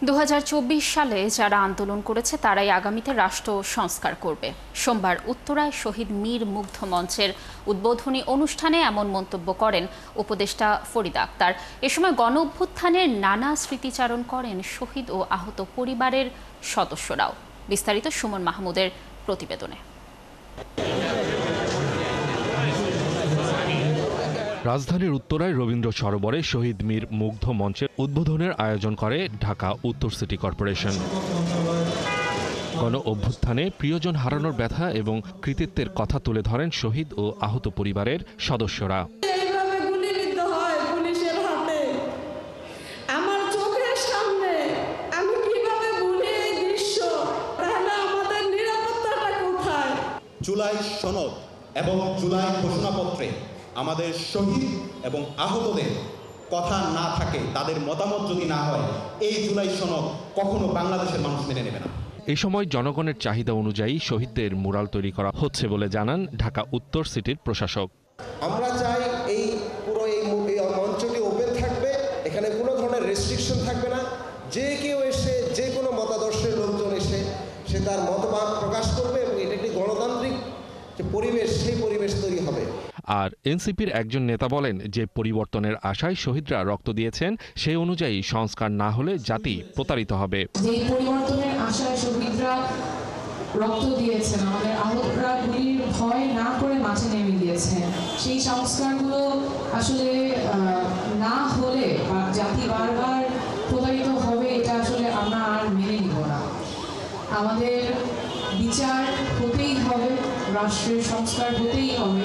2024 সালে যারা আন্দোলন করেছে তারাই আগামীতে রাষ্ট্র সংস্কার করবে। সোমবার উত্তরায় শহীদ মীর মুগ্ধ মঞ্চের উদ্বোধনী অনুষ্ঠানে এমন মন্তব্য করেন উপদেষ্টা ফরিদা আক্তার। এ সময় গণ অভ্যুত্থানের নানা স্মৃতিচারণ করেন শহীদ ও আহত পরিবারের সদস্যরাও। বিস্তারিত সুমন মাহমুদের প্রতিবেদনে। রাজধানীর উত্তরায় রবীন্দ্র সরোবরে শহীদ মীর মুগ্ধ মঞ্চের উদ্বোধনের আয়োজন করে ঢাকা উত্তর সিটি কর্পোরেশন। গণ অভ্যুত্থানে প্রিয়জন হারানোর ব্যথা এবং কৃতিত্বের কথা তুলে ধরেন শহীদ ও আহত পরিবারের সদস্যরা। জুলাই সনদ এবং জুলাই ঘোষণাপত্রে আমাদের শহীদ এবং আহতদের কথা না থাকে, তাদের মতামত যদি না হয়, এই জুলাই সনদ কখনো বাংলাদেশের মানুষ মেনে নেবে না। এই সময় জনগণের চাহিদা অনুযায়ী শহীদদের মুরাল তৈরি করা হচ্ছে বলে জানান ঢাকা উত্তর সিটির প্রশাসক। আমরা চাই এই পুরো এই মঞ্চটি ওপেন থাকবে, এখানে কোনো ধরনের রেস্ট্রিকশন থাকবে না। যে কেউ এসে যে কোনো মতাদর্শের লোকজন এসে সে তার মতবাদ প্রকাশ করবে এবং এটা একটি গণতান্ত্রিক যে পরিবেশ, সেই পরিবেশ তৈরি হবে। আর এনসিপির একজন নেতা বলেন যে পরিবর্তনের আশায় শহীদরা রক্ত দিয়েছেন, সেই অনুযায়ী সংস্কার না হলে জাতি প্রতারিত হবে। যে পরিবর্তনের আশায় শহীদরা রক্ত দিয়েছেন, আমাদের আহতরা গুলির ভয় না করে মাঠে নেমে গিয়েছেন, সেই সংস্কারগুলো আসলে না হলে জাতি বারবার প্রতারিত হবে, এটা আসলে আমরা আর মেনে নিব না। আমাদের বিচার হতেই হবে, রাষ্ট্রের সংস্কার হতেই হবে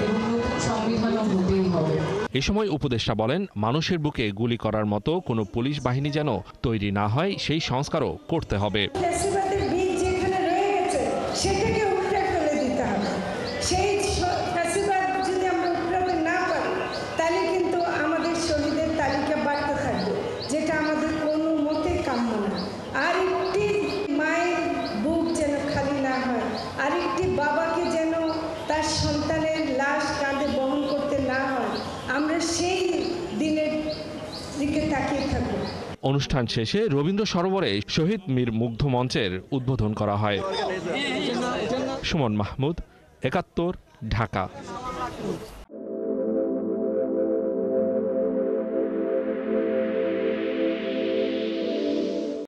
এবং নতুন সংবিধানও হতেই হবে। এ সময় উপদেষ্টা বলেন, মানুষের বুকে গুলি করার মতো কোনো পুলিশ বাহিনী যেন তৈরি না হয়, সেই সংস্কারও করতে হবে। যেটা আমাদের কোনো মতে কাম্য না। আর একটি মায়ের বুক যেন খালি না হয়, আরেকটি বাবাকে যেন তার সন্তানের লাশ কাঁধে বহন করতে না হয়, আমরা সেই দিনের দিকে তাকিয়ে থাকব। অনুষ্ঠান শেষে রবীন্দ্র সরোবরে শহীদ মীর মুগ্ধ মঞ্চের উদ্বোধন করা হয়। সুমন মাহমুদ, ৭১, ঢাকা।